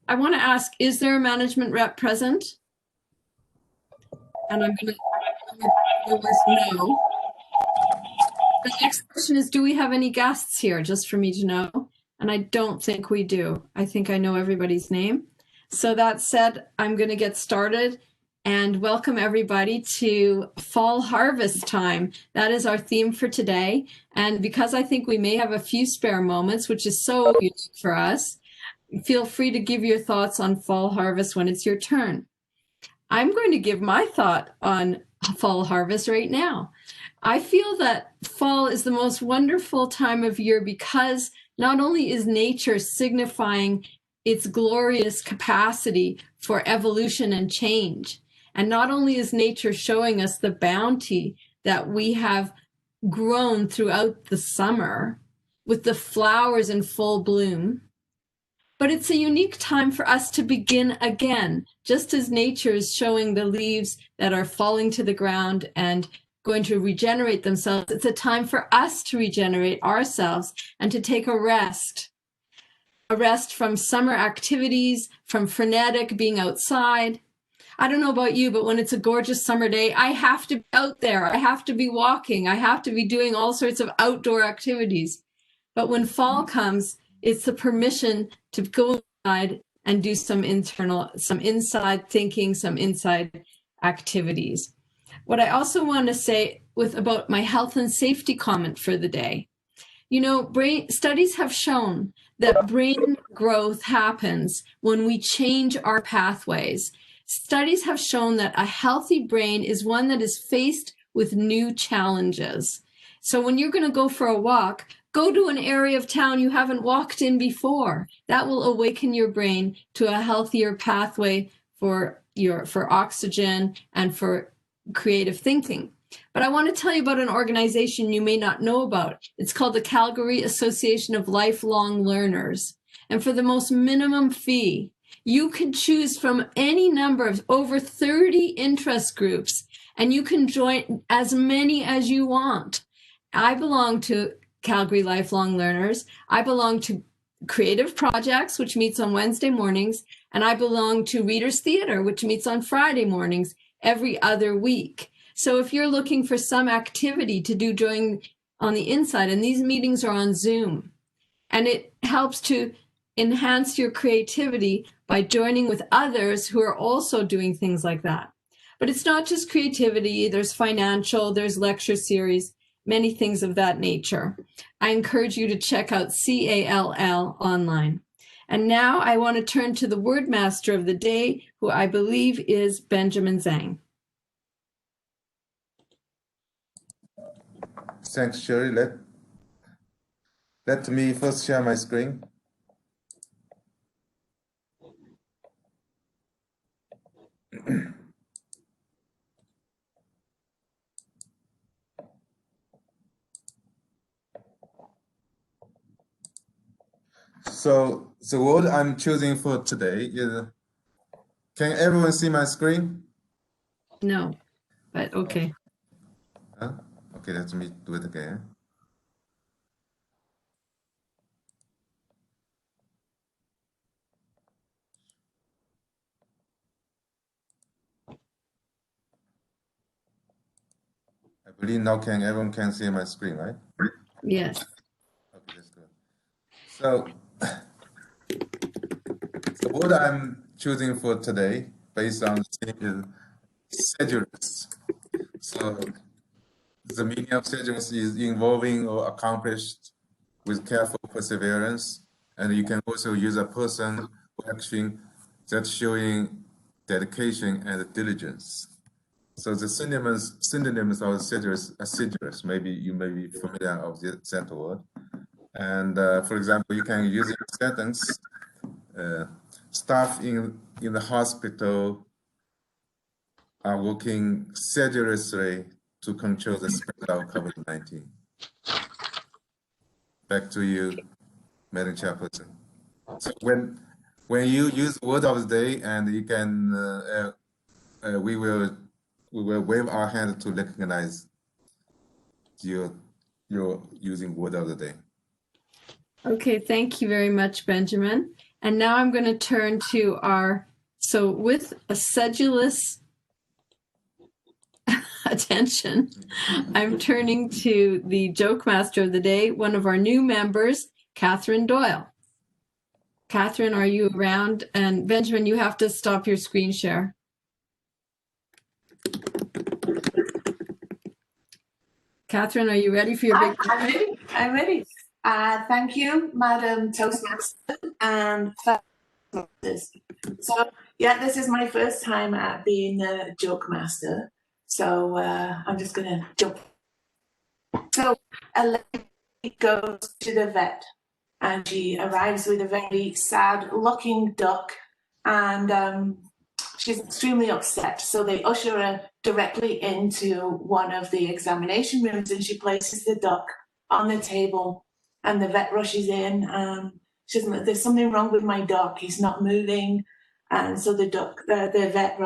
I want to ask, is there a management rep present? And I'm going to go with no. The next question is, do we have any guests here, just for me to know? And I don't think we do. I think I know everybody's name. So that said, I'm going to get started and welcome everybody to fall harvest time. That is our theme for today. And because I think we may have a few spare moments, which is so unique for us, feel free to give your thoughts on fall harvest when it's your turn. I'm going to give my thought on fall harvest right now. I feel that fall is the most wonderful time of year because not only is nature signifying its glorious capacity for evolution and change, and not only is nature showing us the bounty that we have grown throughout the summer with the flowers in full bloom, but it's a unique time for us to begin again, just as nature is showing the leaves that are falling to the ground and going to regenerate themselves. It's a time for us to regenerate ourselves and to take a rest from summer activities, from frenetic being outside. I don't know about you, but when it's a gorgeous summer day, I have to be out there. I have to be walking. I have to be doing all sorts of outdoor activities. But when fall comes, it's the permission to go inside and do some inside thinking, some inside activities. What I also want to say about my health and safety comment for the day, studies have shown that brain growth happens when we change our pathways. Studies have shown that a healthy brain is one that is faced with new challenges. So when you're going to go for a walk, go to an area of town you haven't walked in before. That will awaken your brain to a healthier pathway for oxygen and for creative thinking. But I want to tell you about an organization you may not know about. It's called the Calgary Association of Lifelong Learners. And for the most minimum fee, you can choose from any number of over 30 interest groups, and you can join as many as you want. I belong to Calgary Lifelong Learners. I belong to Creative Projects, which meets on Wednesday mornings, and I belong to Readers Theater, which meets on Friday mornings every other week. So if you're looking for some activity to do on the inside, and these meetings are on Zoom, and it helps to enhance your creativity by joining with others who are also doing things like that. But it's not just creativity, there's financial, there's lecture series, many things of that nature. I encourage you to check out CALL online. And now I want to turn to the word master of the day, who I believe is Benjamin Zhang. Thanks, Sherry. Let me first share my screen. So the word I'm choosing for today is, can everyone see my screen? No, but okay. Huh? Okay, let me do it again. I believe now everyone can see my screen, right? Yes. Okay, that's good. So the word I'm choosing for today, based on the theme, is sedulous. So the meaning of sedulous is involving or accomplished with careful perseverance, and you can also use a person or action that's showing dedication and diligence. So the synonyms of assiduous, maybe you may be familiar of that word. And for example, you can use it in a sentence. Staff in the hospital are working sedulously to control the spread of COVID-19. Back to you, Madam Chairperson. So when you use word of the day, and you can, we will wave our hand to recognize your using word of the day. Okay, thank you very much, Benjamin. And now I'm going to turn to so with a sedulous attention, I'm turning to the joke master of the day, one of our new members, Catherine Doyle. Catherine, are you around? And Benjamin, you have to stop your screen share. Catherine, are you ready for your big? I'm ready. I'm ready. Thank you, Madam Toastmaster and Toastmasters. So, yeah, this is my first time at being a joke master. So I'm just going to jump. So a lady goes to the vet and she arrives with a very sad-looking duck, and she's extremely upset. So they usher her directly into one of the examination rooms, and she places the duck on the table, and the vet rushes in. She says, "There's something wrong with my duck. He's not moving." And so the vet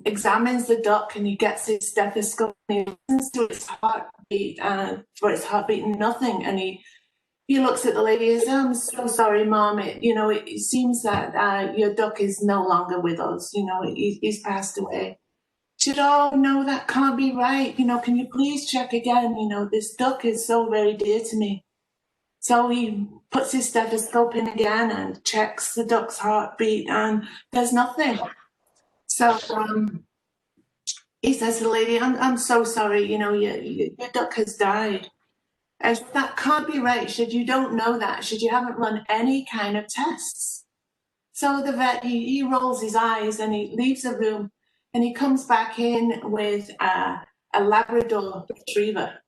examines the duck, and he gets his stethoscope and he listens to its heartbeat, and for its heartbeat, nothing. And he looks at the lady and says, "I'm so sorry, Mom. It seems that your duck is no longer with us. He's passed away." She said, "Oh, no, that can't be right. Can you please check again? This duck is so very dear to me." So he puts his stethoscope in again and checks the duck's heartbeat, and there's nothing. So he says to the lady, I'm so sorry, your duck has died. And that can't be right. You don't know that. You haven't run any kind of tests. So the vet, he rolls his eyes and he leaves the room, and he comes back in with a Labrador retriever.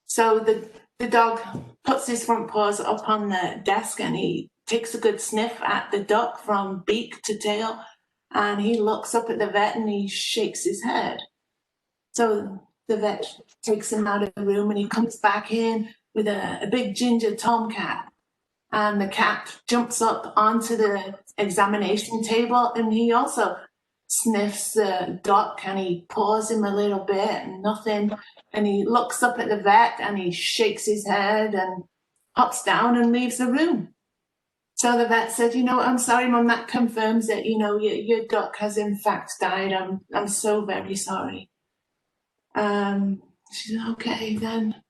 So the dog puts his front paws up on the desk and he takes a good sniff at the duck from beak to tail, and he looks up at the vet and he shakes his head. So the vet takes him out of the room and he comes back in with a big ginger tomcat, and the cat jumps up onto the examination table and he also sniffs the duck and he paws him a little bit and nothing, and he looks up at the vet and he shakes his head and hops down and leaves the room. So the vet said, "I'm sorry, Mum, that confirms that, your duck has in fact died. I'm so very sorry." She said, "Okay, then."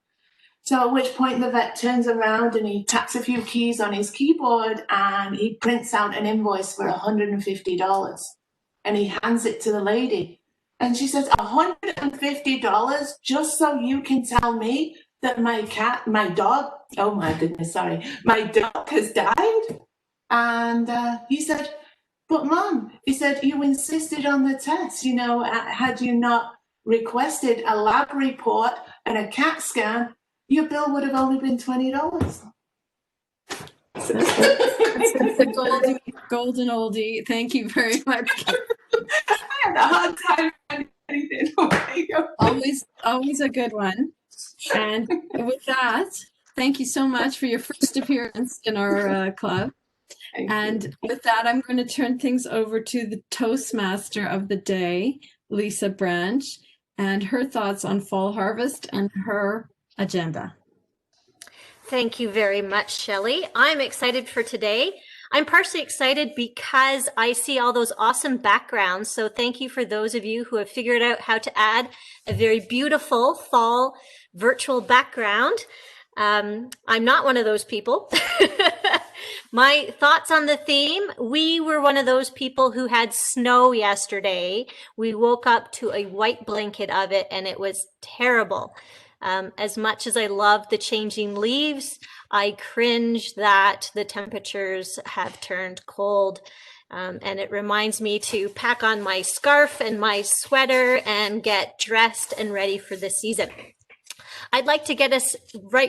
So at which point the vet turns around and he taps a few keys on his keyboard and he prints out an invoice for $150, and he hands it to the lady. And she says, $150 just so you can tell me that my dog has died? And he said, "But Mom," he said, "you insisted on the test. Had you not requested a lab report and a CAT scan, your bill would have only been $20. It's a golden oldie. Thank you very much. I had a hard time finding anything. There you go. Always a good one. And with that, thank you so much for your first appearance in our club. And with that, I'm going to turn things over to the Toastmaster of the day, Lisa Branch, and her thoughts on fall harvest and her agenda. Thank you very much, Shelley. I'm excited for today. I'm partially excited because I see all those awesome backgrounds. So thank you for those of you who have figured out how to add a very beautiful fall virtual background. I'm not one of those people. My thoughts on the theme: we were one of those people who had snow yesterday. We woke up to a white blanket of it and it was terrible. As much as I love the changing leaves, I cringe that the temperatures have turned cold. And it reminds me to pack on my scarf and my sweater and get dressed and ready for the season. I'd like to get us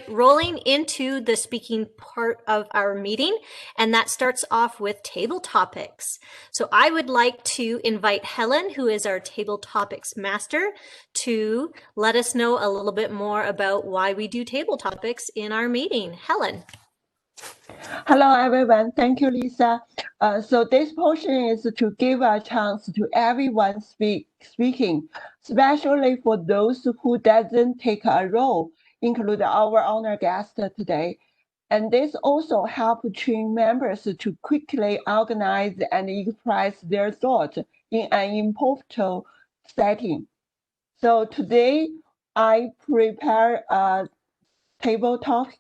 rolling into the speaking part of our meeting, and that starts off with table topics. So I would like to invite Helen, who is our table topics master, to let us know a little bit more about why we do table topics in our meeting. Helen. Hello, everyone. Thank you, Lisa. So this portion is to give a chance to everyone speaking, especially for those who doesn't take a role, include our honored guest today. And this also helps train members to quickly organize and express their thoughts in an impartial setting. So today I prepare a table talk.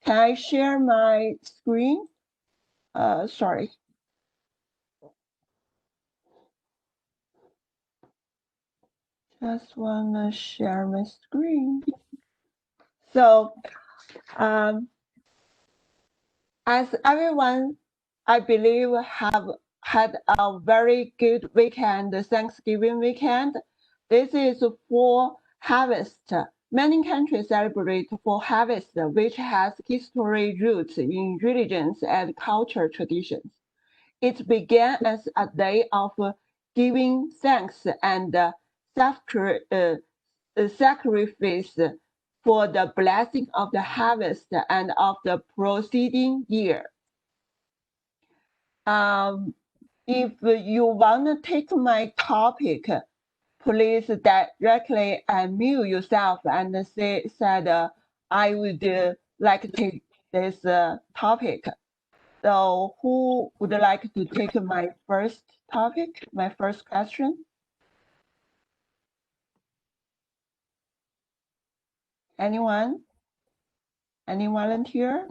Can I share my screen? Sorry. Just wanna share my screen. So, as everyone, I believe, have had a very good weekend, Thanksgiving weekend. This is for harvest. Many countries celebrate for harvest, which has history roots in religions and cultural traditions. It began as a day of giving thanks and sacrifice for the blessing of the harvest and of the preceding year. If you want to take my topic, please directly unmute yourself and said, I would like to take this topic. So who would like to take my first topic, my first question? Anyone? Any volunteer?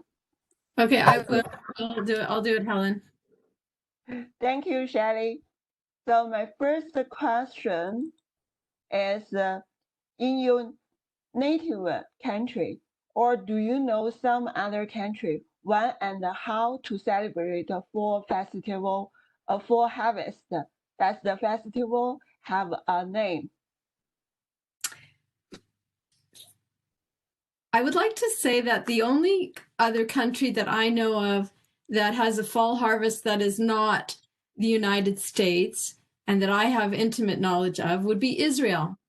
Okay, I will. I'll do it. I'll do it, Helen. Thank you, Shelley. So my first question is, in your native country, or do you know some other country, when and how to celebrate a fall festival, a fall harvest? Does the festival have a name? I would like to say that the only other country that I know of that has a fall harvest that is not the United States and that I have intimate knowledge of would be Israel.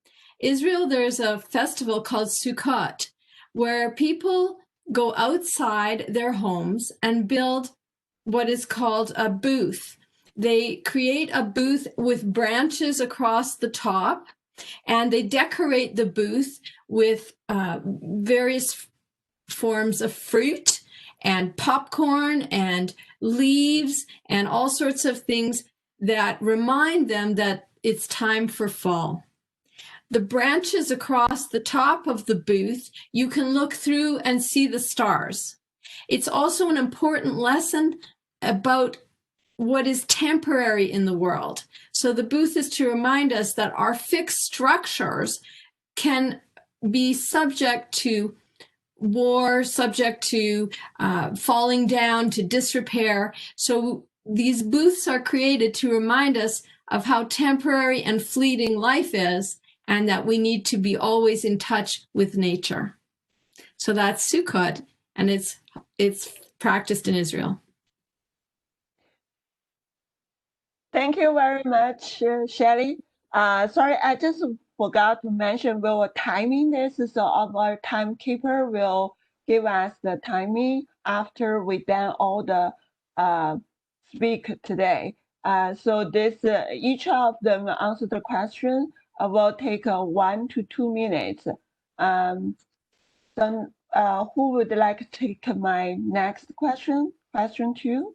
Israel, there's a festival called Sukkot where people go outside their homes and build what is called a booth. They create a booth with branches across the top, and they decorate the booth with various forms of fruit and popcorn and leaves and all sorts of things that remind them that it's time for fall. The branches across the top of the booth, you can look through and see the stars. It's also an important lesson about what is temporary in the world. So the booth is to remind us that our fixed structures can be subject to war, subject to falling down, to disrepair. So these booths are created to remind us of how temporary and fleeting life is, and that we need to be always in touch with nature. So that's Sukkot, and it's practiced in Israel. Thank you very much, Shelley. Sorry, I just forgot to mention we were timing this, so our timekeeper will give us the timing after we done all the speak today. So this each of them answer the question will take 1 to 2 minutes. Then who would like to take my next question? Question 2?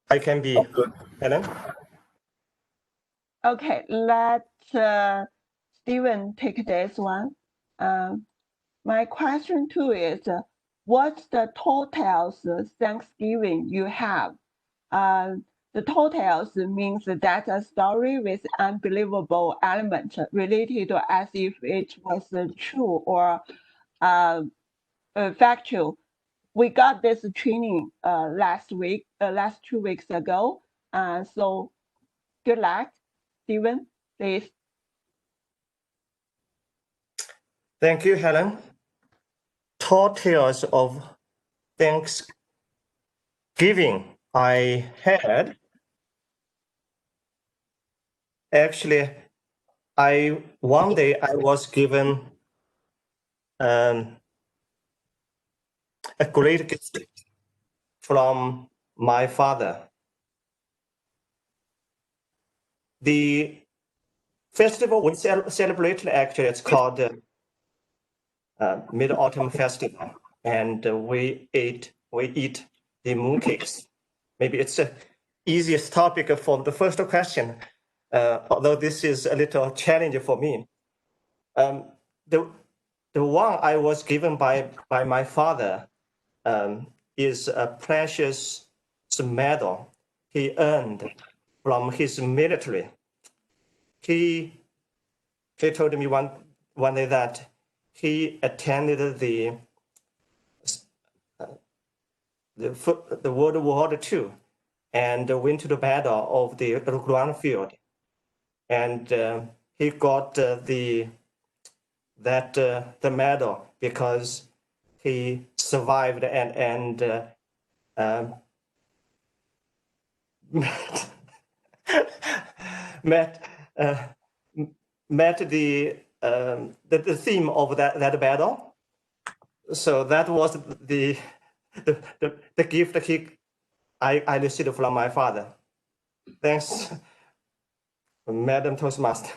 I can be good, Helen. Okay, let Stephen take this one. My question 2 is, what's the totals Thanksgiving you have? The totals means that's a story with unbelievable element related as if it was true or factual. We got this training last 2 weeks ago. So good luck, Stephen, please. Thank you, Helen. Totals of Thanksgiving I had. Actually, one day I was given a great gift from my father. The festival we celebrate, actually, it's called Mid-Autumn Festival, and we eat the mooncakes. Maybe it's the easiest topic for the first question, although this is a little challenging for me. The one I was given by my father is a precious medal he earned from his military. He told me one day that he attended the World War II and went to the battle of the ground field, and he got the medal because he survived and met the theme of that battle. So that was the gift I received from my father. Thanks, Madam Toastmaster.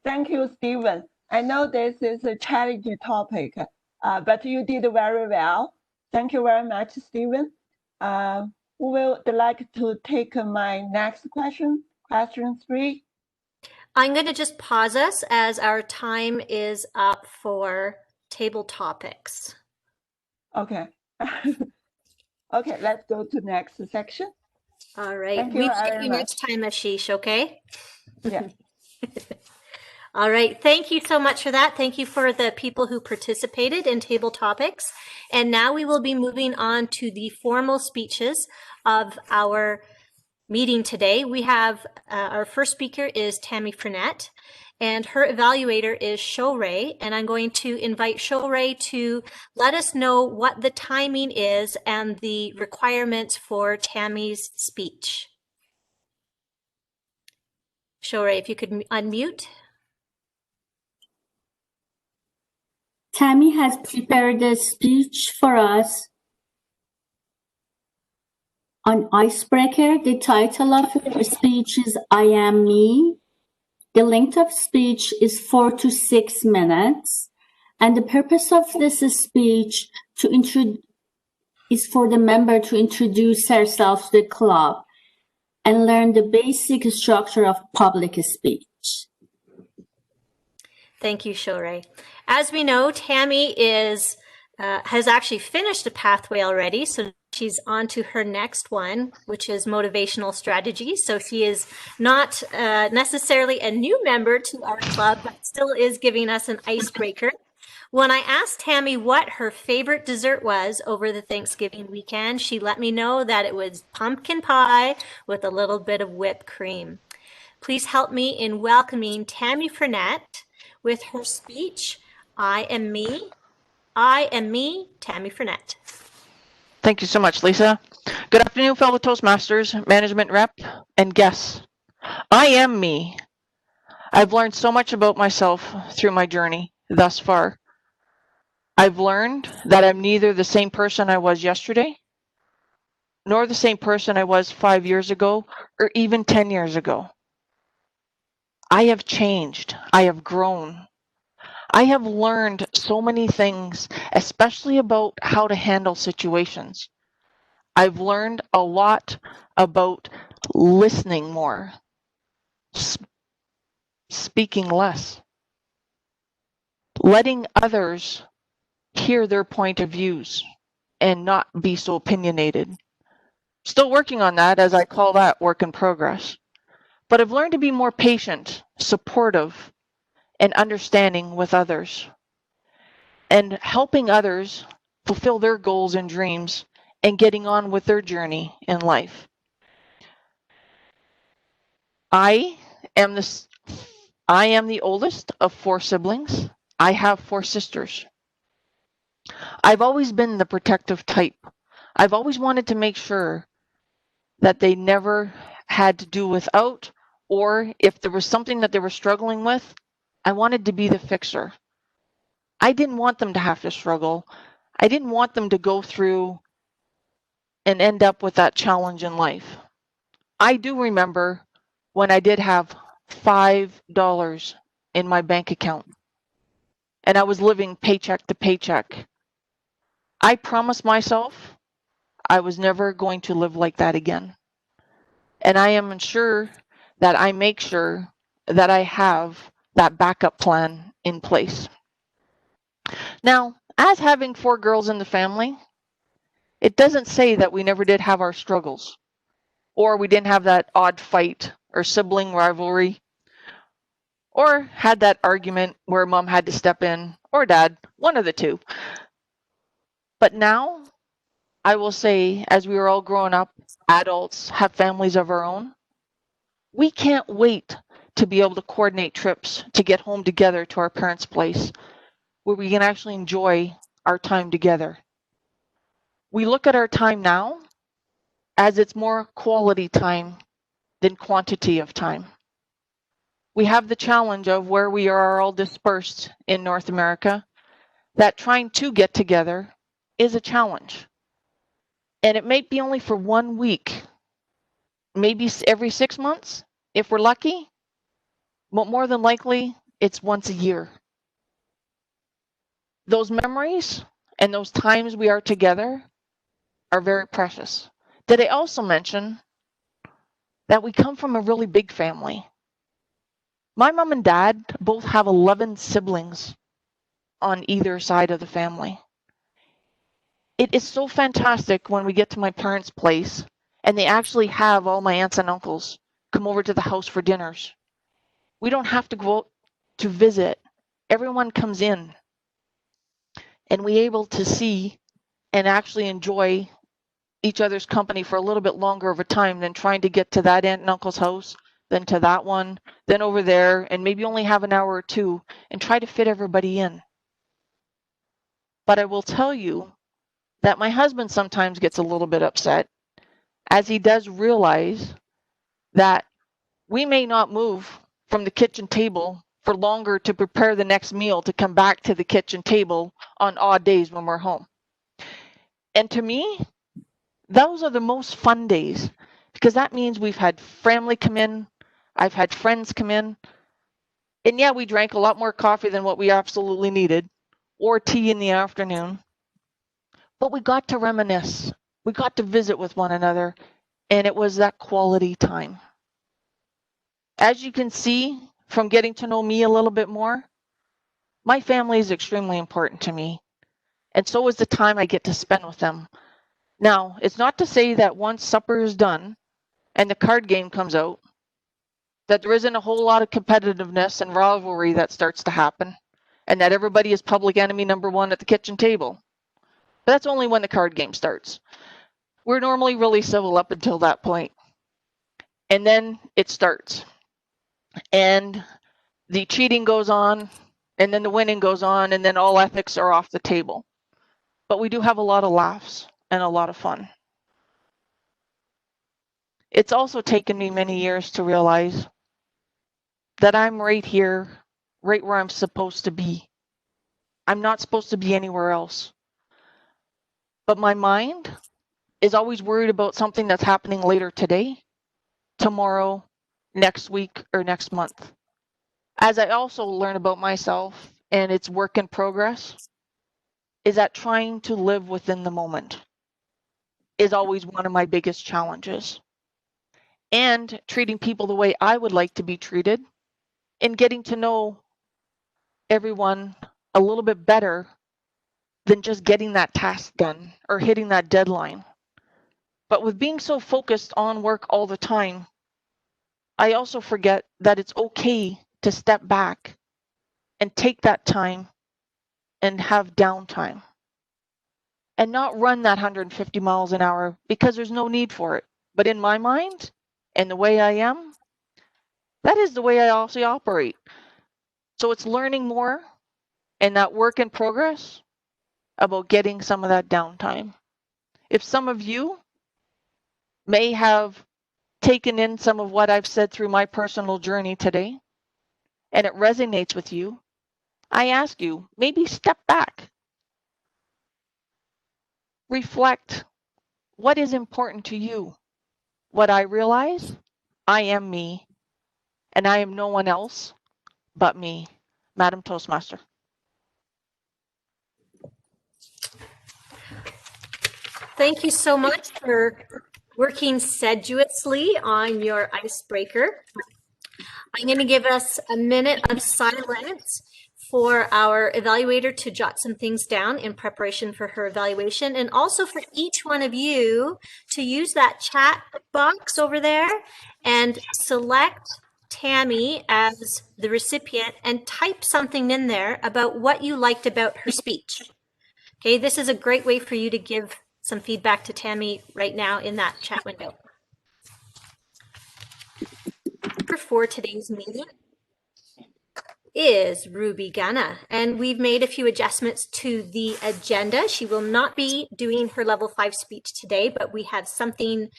Thank you, Stephen. I know this is a challenging topic, but you did very well. Thank you very much, Stephen. Who would like to take my next question? Question 3. I'm going to just pause us as our time is up for table topics. Okay. Okay, let's go to next section. All right. Thank you We very see you much. next time, Ashish, okay? Yeah. All right. Thank you so much for that. Thank you for the people who participated in table topics. And now we will be moving on to the formal speeches of our meeting today. We have our first speaker is Tammy Frenette, and her evaluator is Shorey. And I'm going to invite Shorey to let us know what the timing is and the requirements for Tammy's speech. Shorey, if you could unmute. Tammy has prepared a speech for us on Icebreaker. The title of her speech is I Am Me. The length of speech is 4 to 6 minutes. And the purpose of this speech is for the member to introduce herself to the club and learn the basic structure of public speech. Thank you, Shorey. As we know, Tammy has actually finished a pathway already, so she's on to her next one, which is motivational strategy. So she is not necessarily a new member to our club, but still is giving us an icebreaker. When I asked Tammy what her favorite dessert was over the Thanksgiving weekend, she let me know that it was pumpkin pie with a little bit of whipped cream. Please help me in welcoming Tammy Frenette with her speech, I Am Me. I Am Me, Tammy Frenette. Thank you so much, Lisa. Good afternoon, fellow Toastmasters, management rep, and guests. I am me. I've learned so much about myself through my journey thus far. I've learned that I'm neither the same person I was yesterday, nor the same person I was 5 years ago, or even 10 years ago. I have changed. I have grown. I have learned so many things, especially about how to handle situations. I've learned a lot about listening more, speaking less, letting others hear their point of views and not be so opinionated. Still working on that, as I call that work in progress. But I've learned to be more patient, supportive, and understanding with others, and helping others fulfill their goals and dreams and getting on with their journey in life. I am the oldest of 4 siblings. I have 4 sisters. I've always been the protective type. I've always wanted to make sure that they never had to do without, or if there was something that they were struggling with, I wanted to be the fixer. I didn't want them to have to struggle. I didn't want them to go through and end up with that challenge in life. I do remember when I did have $5 in my bank account. and I was living paycheck to paycheck. I promised myself I was never going to live like that again. And I am sure that I make sure that I have that backup plan in place. Now, as having 4 girls in the family, it doesn't say that we never did have our struggles, or we didn't have that odd fight or sibling rivalry, or had that argument where mom had to step in, or dad, one of the two. But now, I will say, as we are all growing up, adults, have families of our own, we can't wait to be able to coordinate trips to get home together to our parents' place where we can actually enjoy our time together. We look at our time now as it's more quality time than quantity of time. We have the challenge of where we are all dispersed in North America, that trying to get together is a challenge. And it may be only for 1 week, maybe every 6 months, if we're lucky, but more than likely, it's once a year. Those memories and those times we are together are very precious. Did I also mention that we come from a really big family? My mom and dad both have 11 siblings on either side of the family. It is so fantastic when we get to my parents' place and they actually have all my aunts and uncles come over to the house for dinners. We don't have to go out to visit. Everyone comes in and we're able to see and actually enjoy each other's company for a little bit longer of a time than trying to get to that aunt and uncle's house, then to that one, then over there, and maybe only have an hour or two and try to fit everybody in. But I will tell you that my husband sometimes gets a little bit upset, as he does realize that we may not move from the kitchen table for longer to prepare the next meal to come back to the kitchen table on odd days when we're home. And to me, those are the most fun days, because that means we've had family come in, I've had friends come in, and yeah, we drank a lot more coffee than what we absolutely needed, or tea in the afternoon, but we got to reminisce, we got to visit with one another, and it was that quality time. As you can see from getting to know me a little bit more, my family is extremely important to me, and so is the time I get to spend with them. Now, it's not to say that once supper is done and the card game comes out, that there isn't a whole lot of competitiveness and rivalry that starts to happen, and that everybody is public enemy number 1 at the kitchen table. But that's only when the card game starts. We're normally really civil up until that point. And then it starts. And the cheating goes on, and then the winning goes on, and then all ethics are off the table. But we do have a lot of laughs and a lot of fun. It's also taken me many years to realize that I'm right here, right where I'm supposed to be. I'm not supposed to be anywhere else. But my mind is always worried about something that's happening later today, tomorrow, next week, or next month. As I also learn about myself, and it's work in progress, is that trying to live within the moment is always one of my biggest challenges. And treating people the way I would like to be treated, and getting to know everyone a little bit better than just getting that task done or hitting that deadline. But with being so focused on work all the time, I also forget that it's okay to step back and take that time and have downtime and not run that 150 miles an hour, because there's no need for it. But in my mind and the way I am, that is the way I also operate. So it's learning more and that work in progress about getting some of that downtime. If some of you may have taken in some of what I've said through my personal journey today, and it resonates with you, I ask you, maybe step back. Reflect. What is important to you? What I realize, I am me, and I am no one else but me, Madam Toastmaster. thank you so much for working sedulously on your icebreaker. I'm going to give us a minute of silence for our evaluator to jot some things down in preparation for her evaluation, and also for each one of you to use that chat box over there and select Tammy as the recipient and type something in there about what you liked about her speech. Okay, this is a great way for you to give some feedback to Tammy right now in that chat window. For today's meeting is Ruby Gunna, and we've made a few adjustments to the agenda. She will not be doing her level 5 speech today, but we have something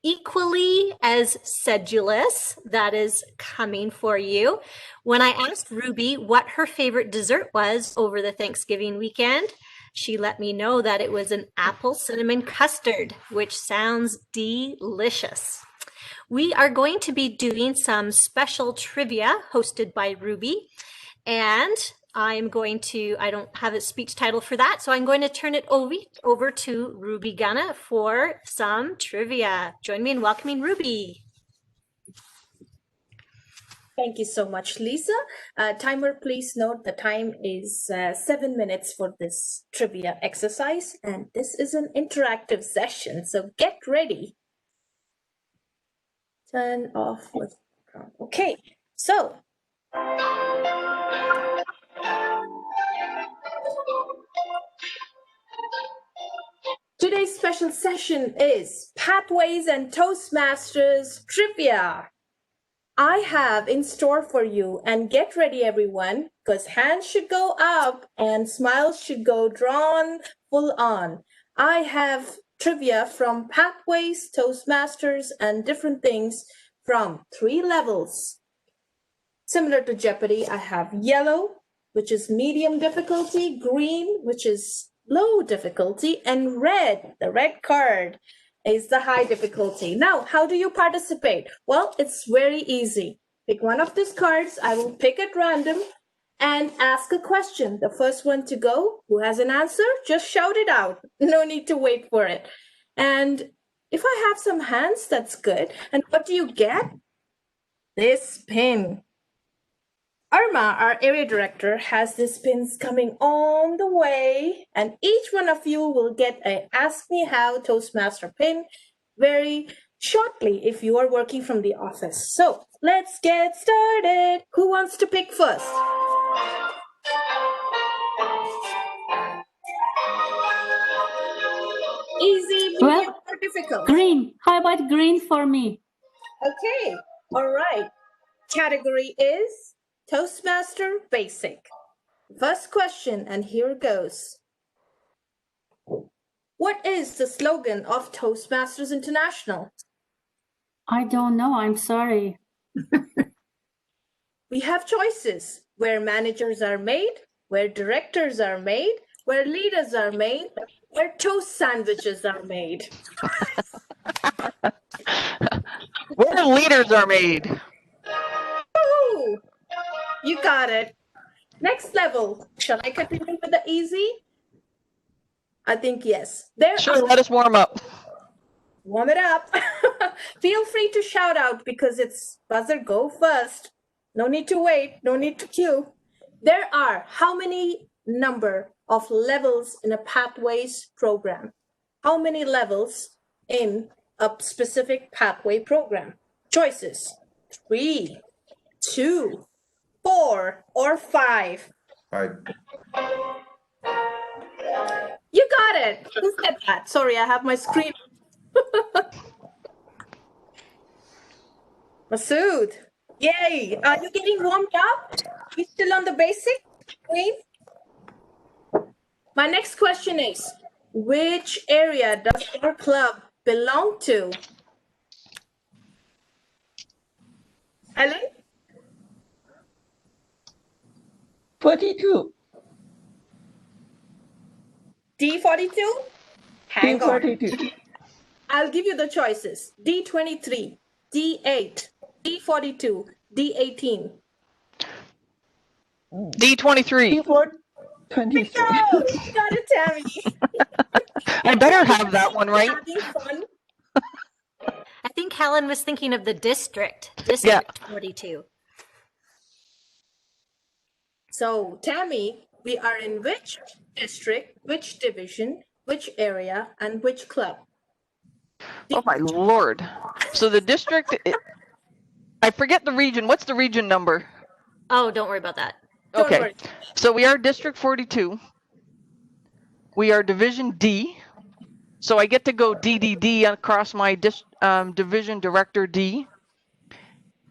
equally as sedulous that is coming for you. When I asked Ruby what her favorite dessert was over the Thanksgiving weekend, she let me know that it was an apple cinnamon custard, which sounds delicious. We are going to be doing some special trivia hosted by Ruby, and I don't have a speech title for that, so I'm going to turn it over to Ruby Gunna for some trivia. Join me in welcoming Ruby. Thank you so much, Lisa. Timer, please note the time is 7 minutes for this trivia exercise, and this is an interactive session, so get ready. Turn off with background. Okay, so today's special session is Pathways and Toastmasters Trivia. I have in store for you, and get ready everyone, because hands should go up and smiles should go drawn full on. I have trivia from Pathways, Toastmasters, and different things from 3 levels. Similar to Jeopardy, I have yellow, which is medium difficulty, green, which is low difficulty, and red, the red card, is the high difficulty. Now, how do you participate? Well, it's very easy. Pick one of these cards. I will pick at random and ask a question. The first one to go, who has an answer, just shout it out. No need to wait for it. And if I have some hands, that's good. And what do you get? This pin. Irma, our area director, has these pins coming on the way, and each one of you will get a Ask Me How Toastmaster pin very shortly if you are working from the office. So let's get started. Who wants to pick first? Easy, medium, or difficult? Green. How about green for me? Okay, all right. Category is Toastmaster Basic. First question, and here goes. What is the slogan of Toastmasters International? I don't know. I'm sorry. We have choices: where managers are made, where directors are made, where leaders are made, where toast sandwiches are made. Where leaders are made. Woo! You got it. Next level. Shall I continue with the easy? I think yes. Sure, let us warm up. Warm it up. Feel free to shout out because it's buzzer go first. No need to wait. No need to queue. There are how many number of levels in a Pathways program? How many levels in a specific pathway program? Choices: 3, 2, 4, or 5. 5. You got it. Who said that? Sorry, I have my screen. Masood. Yay. Are you getting warmed up? You still on the basic? Queen? My next question is, which area does your club belong to? Ellen? 42. D42? Hang on. D42. I'll give you the choices. D23, D8, D42, D18. D23. D423. You got it, Tammy. I better have that one right. Having fun. I think Helen was thinking of the District 42. So, Tammy, we are in which district, which division, which area, and which club? Oh my lord. So the district, I forget the region. What's the region number? Oh, don't worry about that. Don't Okay. worry. So we are District 42. We are Division D. So I get to go DDD across my Division Director D.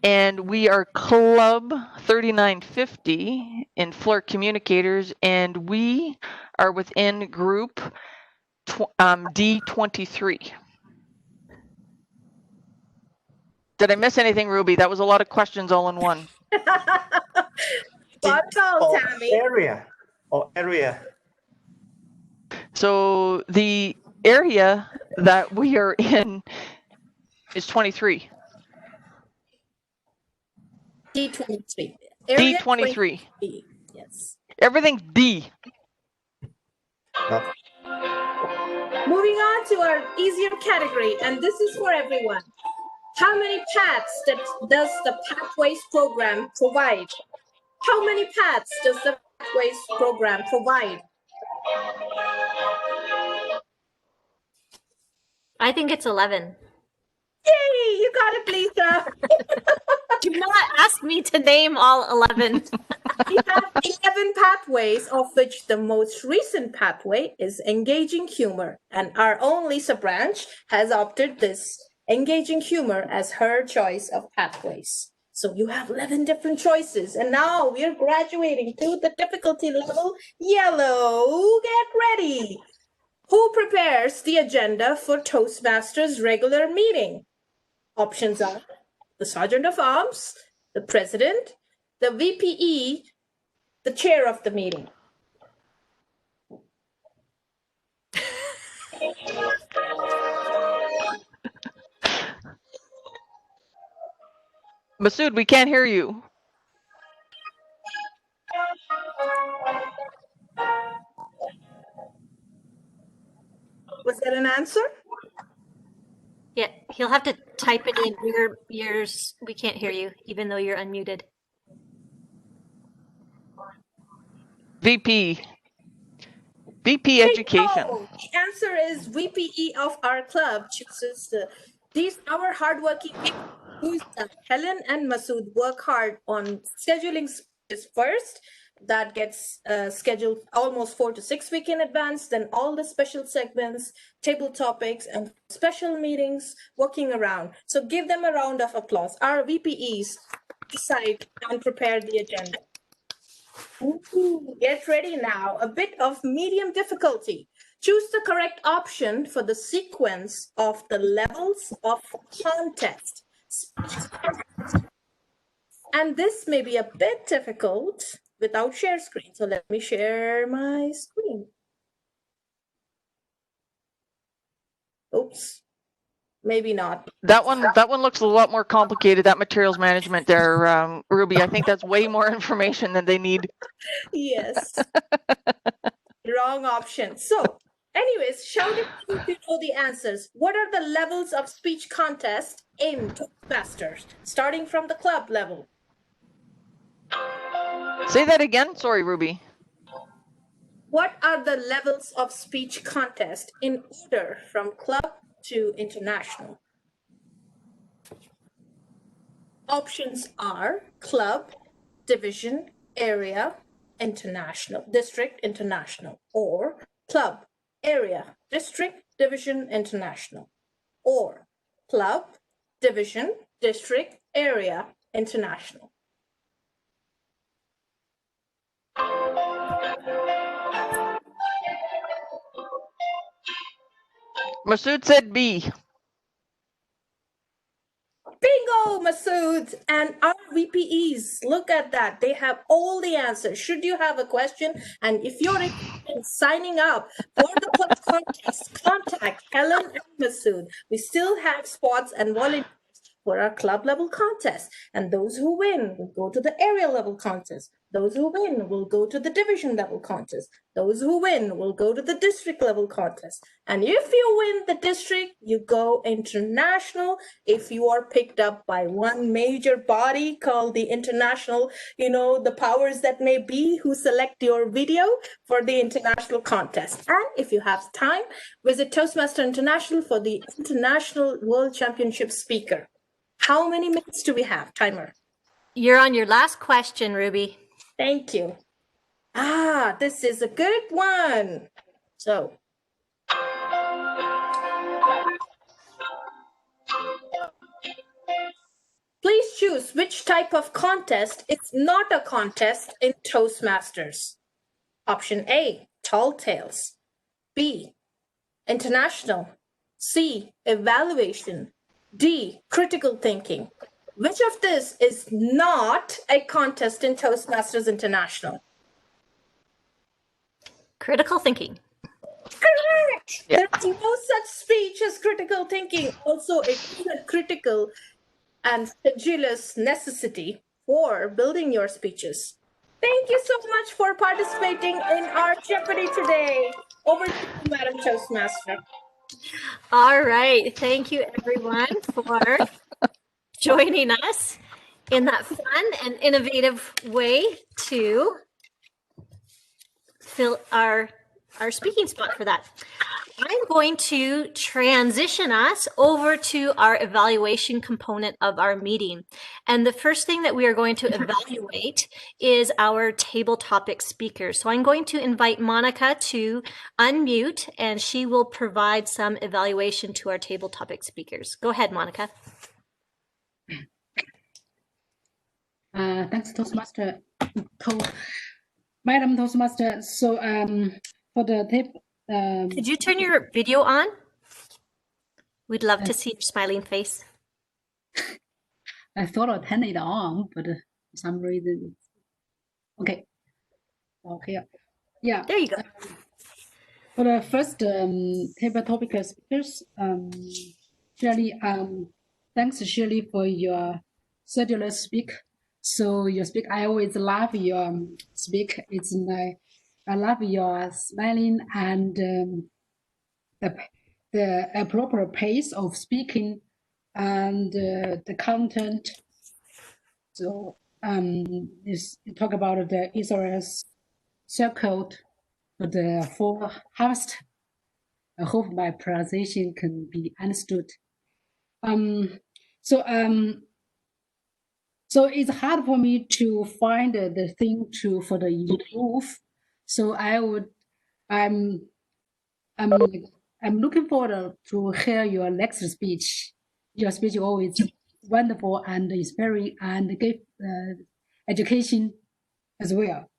And we are Club 3950 in Fluor Communicators, and we are within Group D23. Did I miss anything, Ruby? That was a lot of questions all in one. Got it all, Or Tammy. area. So the area that we are in is 23. D23. Area D23. 23. Yes. Everything's D. Moving on to our easier category, and this is for everyone. How many paths does the Pathways program provide? How many paths does the Pathways program provide? I think it's 11. Yay, you got it, Lisa. Do not ask me to name all 11. We have 11 pathways, of which the most recent pathway is engaging humor, and our own Lisa Branch has opted this engaging humor as her choice of pathways. So you have 11 different choices, and now we are graduating to the difficulty level yellow. Get ready. Who prepares the agenda for Toastmasters regular meeting? Options are the Sergeant of Arms, the President, the VPE, the chair of the meeting. Masood, we can't hear you. Was that an answer? Yeah, he'll have to type it in. We can't hear you, even though you're unmuted. VP Education. No, the answer is VPE of our club chooses these our hardworking people. Helen and Masood work hard on scheduling speeches first. That gets scheduled almost 4 to 6 weeks in advance. Then all the special segments, table topics, and special meetings working around. So give them a round of applause. Our VPEs decide and prepare the agenda. Ooh, get ready now. A bit of medium difficulty. Choose the correct option for the sequence of the levels of contest. And this may be a bit difficult without share screen. So let me share my screen. Oops. Maybe not. That one looks a lot more complicated. That materials management there, Ruby. I think that's way more information than they need. Yes. Wrong option. So, anyways, shout it if you know the answers. What are the levels of speech contest in Toastmasters, starting from the club level? Say that again. Sorry, Ruby. What are the levels of speech contest in order from club to international? Options are club, division, area, international, district, international, or club, area, district, division, international, or club, division, district, area, international. Masood said B. Bingo, Masood! And our VPEs, look at that. They have all the answers. Should you have a question, and if you're interested in signing up for the club contest, contact Helen and Masood. We still have spots and volunteers for our club level contest. And those who win will go to the area level contest. Those who win will go to the division level contest. Those who win will go to the district level contest. And if you win the district, you go international. If you are picked up by one major body called the international, the powers that may be who select your video for the international contest. And if you have time, visit Toastmaster International for the International World Championship speaker. How many minutes do we have? Timer. You're on your last question, Ruby. Thank you. This is a good one. So, please choose which type of contest is not a contest in Toastmasters. Option A, tall tales. B, international. C, evaluation. D, critical thinking. Which of this is not a contest in Toastmasters International? Critical thinking. Correct. Yeah. There's no such speech as critical thinking. Also, it is a critical and sedulous necessity for building your speeches. Thank you so much for participating in our Jeopardy today. Over to you, Madam Toastmaster. All right. Thank you, everyone, for joining us in that fun and innovative way to fill our speaking spot for that. I'm going to transition us over to our evaluation component of our meeting. And the first thing that we are going to evaluate is our table topic speakers. So I'm going to invite Monica to unmute, and she will provide some evaluation to our table topic speakers. Go ahead, Monica. Thanks, Toastmaster. Madam Toastmaster, so for the tip, Could you turn your video on? We'd love to see your smiling face. I thought I'd turn it on, but for some reason, okay. Yeah. There you go. For the first table topic speakers, Shirley, thanks Shirley for your sedular speak. So your speak, I always love your speak. It's like I love your smiling and the appropriate pace of speaking and the content. So you talk about the Israel's circle for the full harvest. I hope my pronunciation can be understood. So it's hard for me to find the thing for the improve. So I'm looking forward to hear your next speech. Your speech is always wonderful and inspiring and give education as well.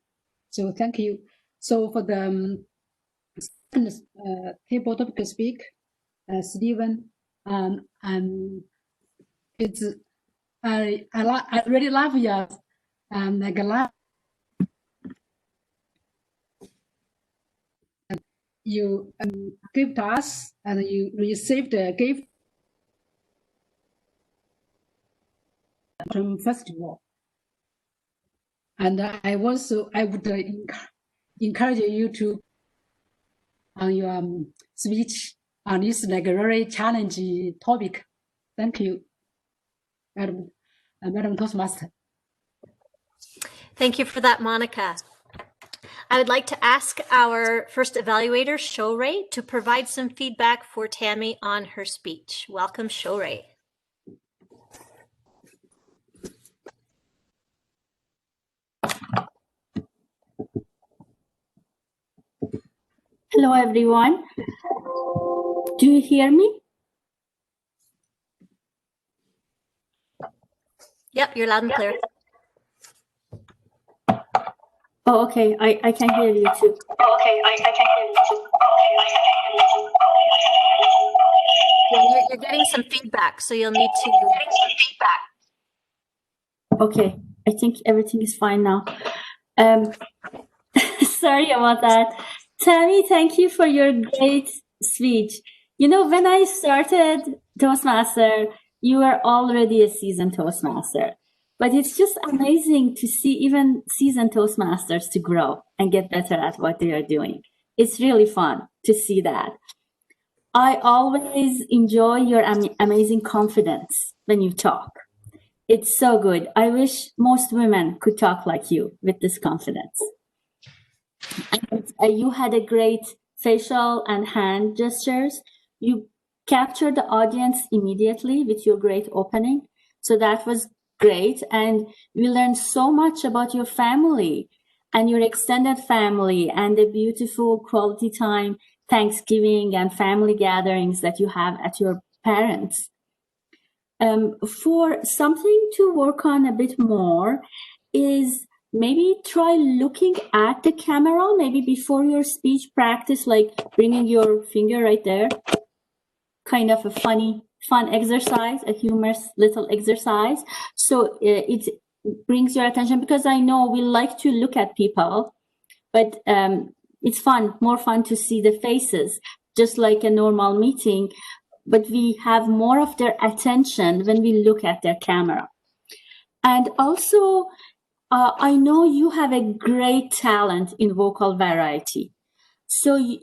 So thank you. So for the second table topic speak, Stephen, it's I really love your you give to us and you received a gift from festival. And I would encourage you to on your speech on this like very challenging topic. Thank you, Madam Toastmaster. Thank you for that, Monica. I would like to ask our first evaluator, Shorey, to provide some feedback for Tammy on her speech. Welcome, Shorey. Hello, everyone. Do you hear me? Yep, you're loud and clear. Oh, okay. I can hear you too. Oh, okay. I can hear you too. Yeah, you're getting some feedback, so you'll need to get some feedback. Okay. I think everything is fine now. Sorry about that. Tammy, thank you for your great speech. You know, when I started Toastmaster, you are already a seasoned Toastmaster. But it's just amazing to see even seasoned Toastmasters to grow and get better at what they are doing. It's really fun to see that. I always enjoy your amazing confidence when you talk. It's so good. I wish most women could talk like you with this confidence. And you had a great facial and hand gestures. You captured the audience immediately with your great opening. So that was great. And we learned so much about your family and your extended family and the beautiful quality time, Thanksgiving and family gatherings that you have at your parents'. For something to work on a bit more is maybe try looking at the camera, maybe before your speech practice, like bringing your finger right there, kind of a fun exercise, a humorous little exercise. So it brings your attention, because I know we like to look at people, but it's more fun to see the faces, just like a normal meeting. But we have more of their attention when we look at their camera. And also, I know you have a great talent in vocal variety. So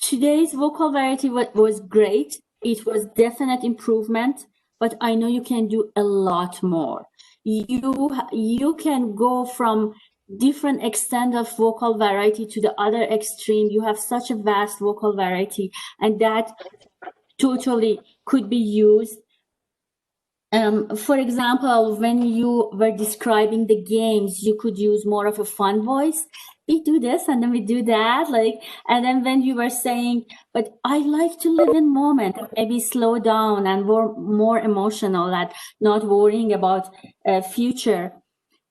today's vocal variety was great. It was definite improvement, but I know you can do a lot more. You can go from different extent of vocal variety to the other extreme. You have such a vast vocal variety, and that totally could be used. For example, when you were describing the games, you could use more of a fun voice. We do this and then we do that, and then when you were saying, but I like to live in moment, maybe slow down and more emotional, and not worrying about future.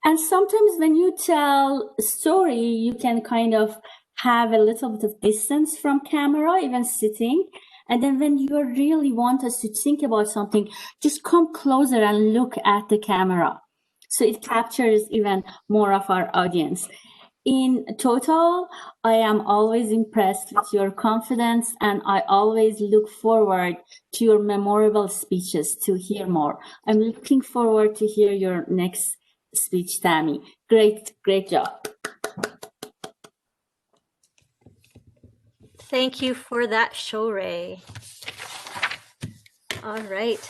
And sometimes when you tell a story, you can kind of have a little bit of distance from camera, even sitting. And then when you really want us to think about something, just come closer and look at the camera. So it captures even more of our audience. In total, I am always impressed with your confidence, and I always look forward to your memorable speeches to hear more. I'm looking forward to hear your next speech, Tammy. Great job. Thank you for that, Shorey. All right.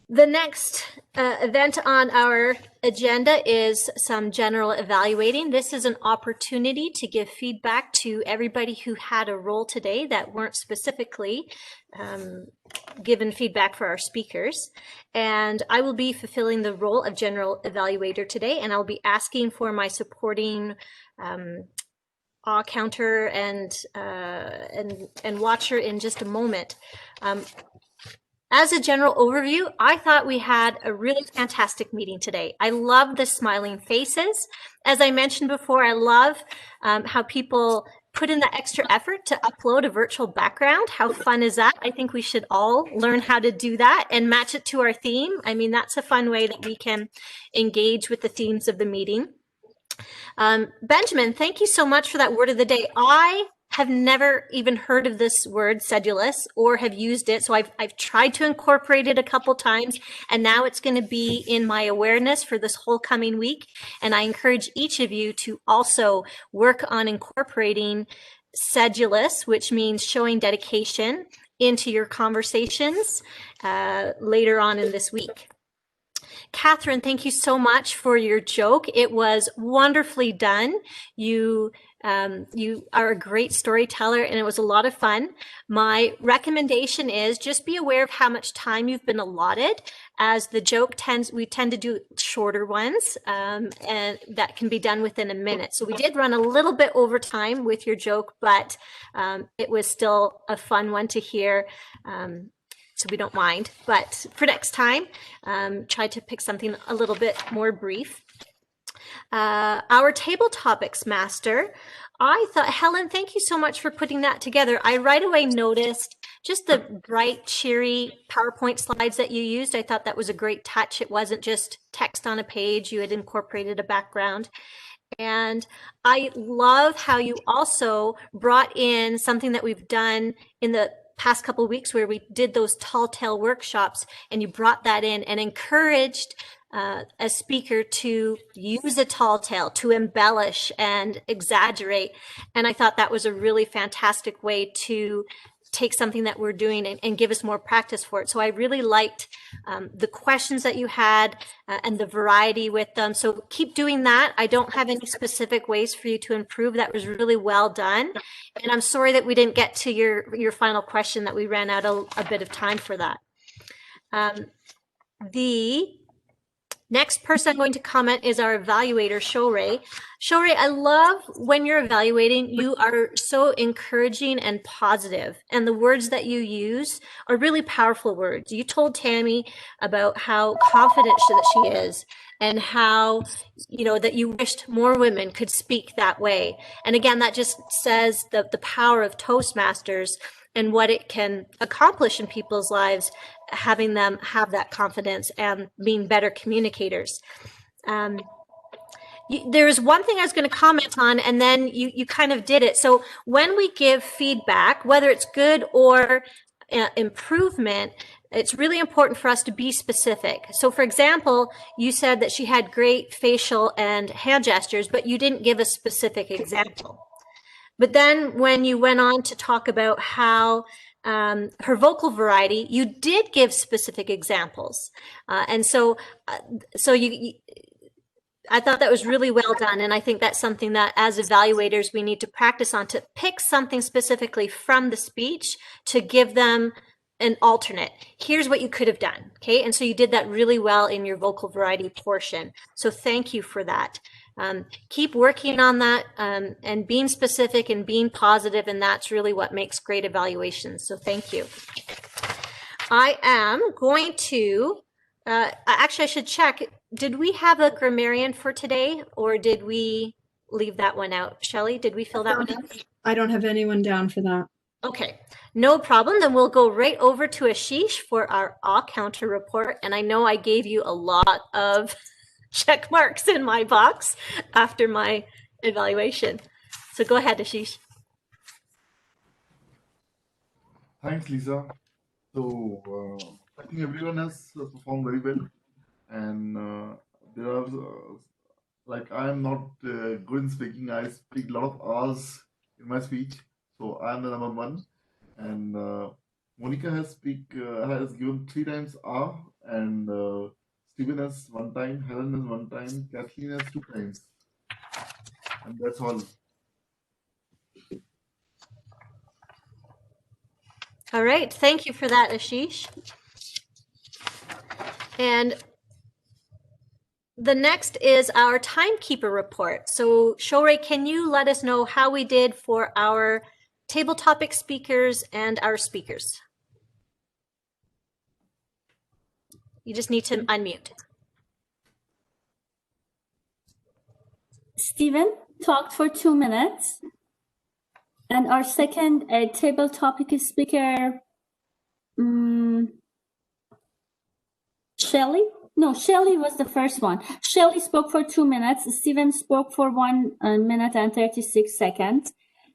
The next event on our agenda is some general evaluating. This is an opportunity to give feedback to everybody who had a role today that weren't specifically given feedback for our speakers. And I will be fulfilling the role of general evaluator today, and I'll be asking for my supporting counter and watcher in just a moment. As a general overview, I thought we had a really fantastic meeting today. I love the smiling faces. As I mentioned before, I love how people put in the extra effort to upload a virtual background. How fun is that? I think we should all learn how to do that and match it to our theme. I mean, that's a fun way that we can engage with the themes of the meeting. Benjamin, thank you so much for that word of the day. I have never even heard of this word, sedulous, or have used it. So I've tried to incorporate it a couple times, and now it's going to be in my awareness for this whole coming week. And I encourage each of you to also work on incorporating sedulous, which means showing dedication, into your conversations later on in this week. Catherine, thank you so much for your joke. It was wonderfully done. You are a great storyteller, and it was a lot of fun. My recommendation is just be aware of how much time you've been allotted, as the joke we tend to do shorter ones, and that can be done within a minute. So we did run a little bit over time with your joke, but it was still a fun one to hear. So we don't mind, but for next time, try to pick something a little bit more brief. Our table topics master, I thought, Helen, thank you so much for putting that together. I right away noticed just the bright, cheery PowerPoint slides that you used. I thought that was a great touch. It wasn't just text on a page. You had incorporated a background. And I love how you also brought in something that we've done in the past couple of weeks where we did those tall tale workshops, and you brought that in and encouraged a speaker to use a tall tale, to embellish and exaggerate. And I thought that was a really fantastic way to take something that we're doing and give us more practice for it. So I really liked the questions that you had and the variety with them. So keep doing that. I don't have any specific ways for you to improve. That was really well done. And I'm sorry that we didn't get to your final question, that we ran out a bit of time for that. The next person I'm going to comment is our evaluator, Shorey. Shorey, I love when you're evaluating, you are so encouraging and positive, and the words that you use are really powerful words. You told Tammy about how confident that she is, and how, you know, that you wished more women could speak that way. And again, that just says the power of Toastmasters and what it can accomplish in people's lives, having them have that confidence and being better communicators. There's one thing I was going to comment on, and then you kind of did it. So when we give feedback, whether it's good or improvement, it's really important for us to be specific. So for example, you said that she had great facial and hand gestures, but you didn't give a specific example. But then when you went on to talk about how her vocal variety, you did give specific examples. And so I thought that was really well done. And I think that's something that as evaluators, we need to practice on, to pick something specifically from the speech to give them an alternate. Here's what you could have done. Okay. And so you did that really well in your vocal variety portion. So thank you for that. Keep working on that and being specific and being positive, and that's really what makes great evaluations. So thank you. I am going to, actually I should check, did we have a grammarian for today, or did we leave that one out? Shelley, did we fill that one in? I don't have anyone down for that. Okay, no problem. Then we'll go right over to Ashish for our counter report. And I know I gave you a lot of check marks in my box after my evaluation. So go ahead, Ashish. Thanks, Lisa. So I think everyone has performed very well, and there are like I am not good in speaking. I speak a lot of R's in my speech, so I am the number one. And Monica has given 3 times R, and Stephen has 1 time, Helen has 1 time, Kathleen has 2 times, and that's all. All right, thank you for that, Ashish. And the next is our timekeeper report. So Shorey, can you let us know how we did for our table topic speakers and our speakers? You just need to unmute. Stephen talked for 2 minutes. And our second table topic speaker, Shelley? No, Shelley was the first one. Shelley spoke for 2 minutes. Stephen spoke for 1 minute and 36 seconds.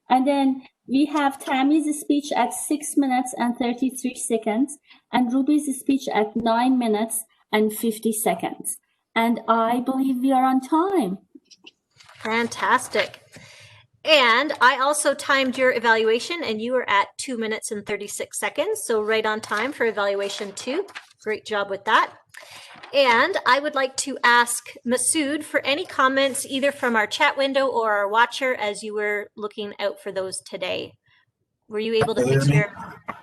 And then we have Tammy's speech at 6 minutes and 33 seconds, and Ruby's speech at 9 minutes and 50 seconds. And I believe we are on time. Fantastic. And I also timed your evaluation, and you were at 2 minutes and 36 seconds. So right on time for evaluation 2. Great job with that. And I would like to ask Masood for any comments, either from our chat window or our watcher, as you were looking out for those today. Were you able to fix your...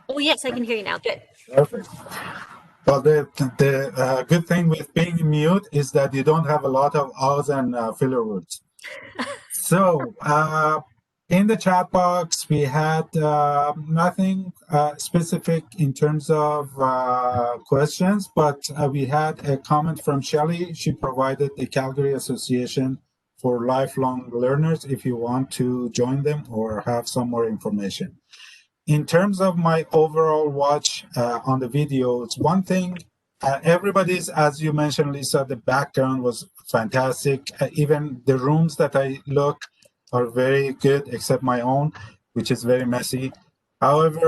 Oh, yes, I can hear you now. Good. Perfect. Well, the good thing with being mute is that you don't have a lot of R's and filler words. So in the chat box, we had nothing specific in terms of questions, but we had a comment from Shelley. She provided the Calgary Association for Lifelong Learners if you want to join them or have some more information. In terms of my overall watch on the videos, one thing, everybody's, as you mentioned, Lisa, the background was fantastic. Even the rooms that I look are very good, except my own, which is very messy. However,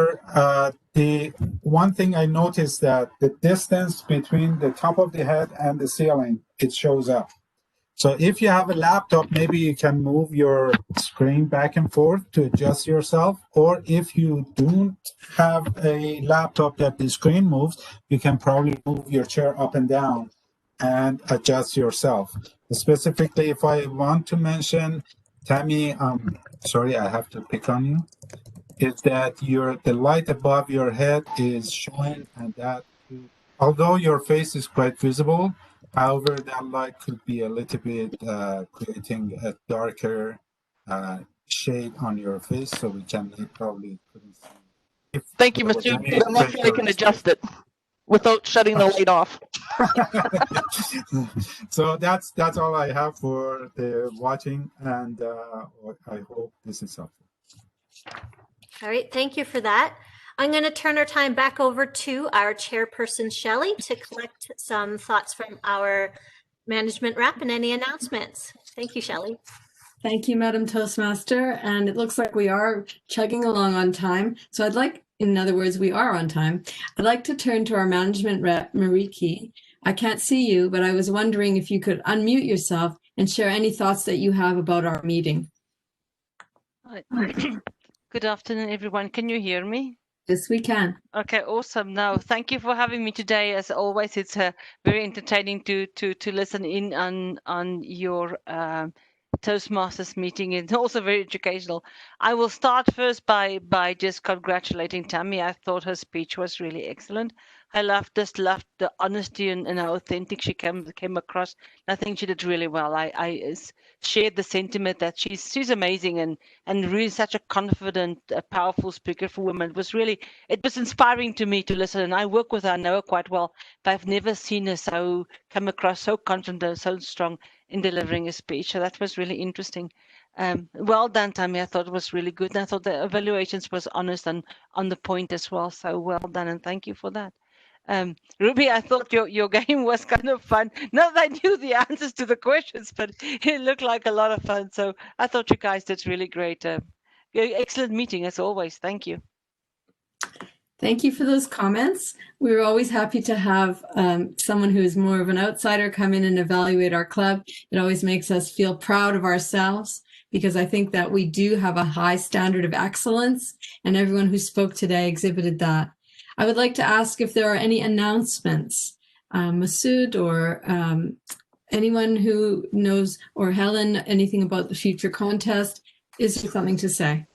the one thing I noticed that the distance between the top of the head and the ceiling, it shows up. So if you have a laptop, maybe you can move your screen back and forth to adjust yourself. Or if you don't have a laptop that the screen moves, you can probably move your chair up and down and adjust yourself. Specifically, if I want to mention, Tammy, sorry, I have to pick on you, is that the light above your head is showing, and that although your face is quite visible, however, that light could be a little bit creating a darker shade on your face, so we can probably couldn't see. If Thank you, there was Masood. any I'm not sure I can pressure. adjust it without shutting the light off. So that's all I have for the watching, and I hope this is helpful. All right, thank you for that. I'm going to turn our time back over to our chairperson, Shelley, to collect some thoughts from our management rep and any announcements. Thank you, Shelley. Thank you, Madam Toastmaster. And it looks like we are chugging along on time. So I'd like, in other words, we are on time. I'd like to turn to our management rep, Mariki. I can't see you, but I was wondering if you could unmute yourself and share any thoughts that you have about our meeting. Good afternoon, everyone. Can you hear me? Yes, we can. Okay, awesome. No, thank you for having me today. As always, it's very entertaining to listen in on your Toastmasters meeting. It's also very educational. I will start first by just congratulating Tammy. I thought her speech was really excellent. I loved the honesty and how authentic she came across. I think she did really well. I shared the sentiment that she's amazing and really such a confident, powerful speaker for women. It was inspiring to me to listen. And I work with her, I know her quite well, but I've never seen her come across so confident, so strong in delivering a speech. So that was really interesting. Well done, Tammy. I thought it was really good. And I thought the evaluations was honest and on the point as well. So well done, and thank you for that. Ruby, I thought your game was kind of fun. Not that I knew the answers to the questions, but it looked like a lot of fun. So I thought you guys did really great. Excellent meeting as always. Thank you. Thank you for those comments. We're always happy to have someone who is more of an outsider come in and evaluate our club. It always makes us feel proud of ourselves because I think that we do have a high standard of excellence, and everyone who spoke today exhibited that. I would like to ask if there are any announcements. Masood or anyone who knows, or Helen, anything about the future contest? Is there something to say?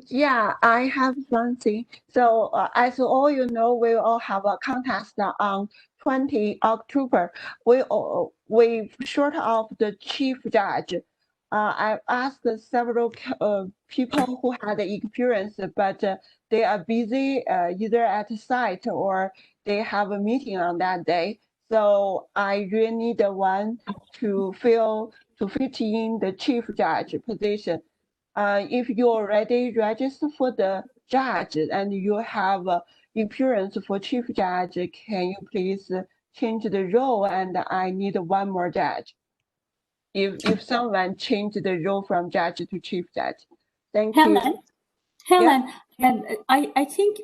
Yeah, I have something. So as all you know, we all have a contest on 20 October. We short of the chief judge. I asked several people who had experience, but they are busy either at site or they have a meeting on that day. So I really need one to fit in the chief judge position. If you already registered for the judge and you have experience for chief judge, can you please change the role? And I need one more judge. If someone changed the role from judge to chief judge. Thank you. Helen, I think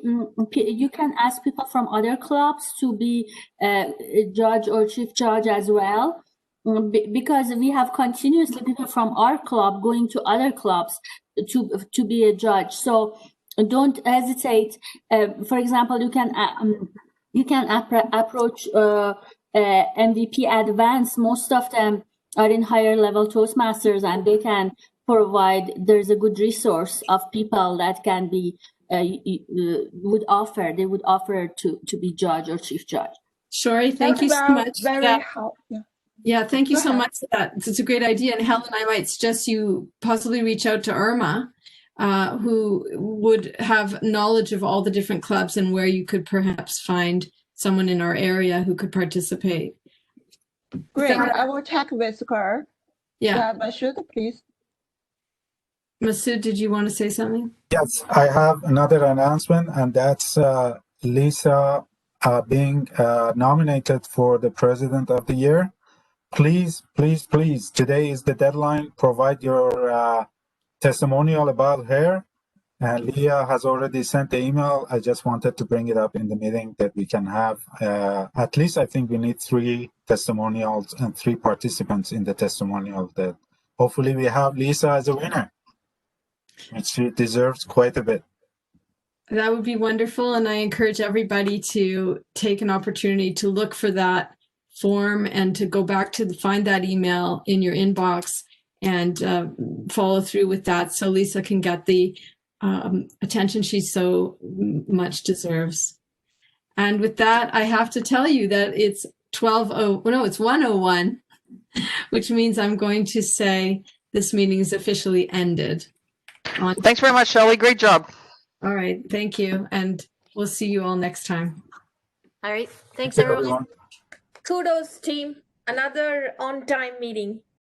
you can ask people from other clubs to be a judge or chief judge as well, because we have continuously people from our club going to other clubs to be a judge. So don't hesitate. For example, you can approach MVP Advanced. Most of them are in higher level Toastmasters, and they can provide. There's a good resource of people that can be would offer to be judge or chief judge. Shori, thank you so much. Very helpful. Yeah, thank you so much for that. It's a great idea. And Helen, I might suggest you possibly reach out to Irma, who would have knowledge of all the different clubs and where you could perhaps find someone in our area who could participate. Great. I will check with her. Yeah. Masood, please. Masood, did you want to say something? Yes, I have another announcement, and that's Lisa being nominated for the President of the Year. Please, please, please, today is the deadline. Provide your testimonial about her. Leah has already sent the email. I just wanted to bring it up in the meeting that we can have, at least I think we need 3 testimonials and 3 participants in the testimonial that hopefully we have Lisa as a winner, which she deserves quite a bit. That would be wonderful. And I encourage everybody to take an opportunity to look for that form and to go back to find that email in your inbox and follow through with that so Lisa can get the attention she so much deserves. And with that, I have to tell you that it's 1:01, which means I'm going to say this meeting is officially ended. Thanks very much, Shelley. Great job. All right. Thank you. And we'll see you all next time. All right. Thanks, everyone. Kudos, team. Another on-time meeting.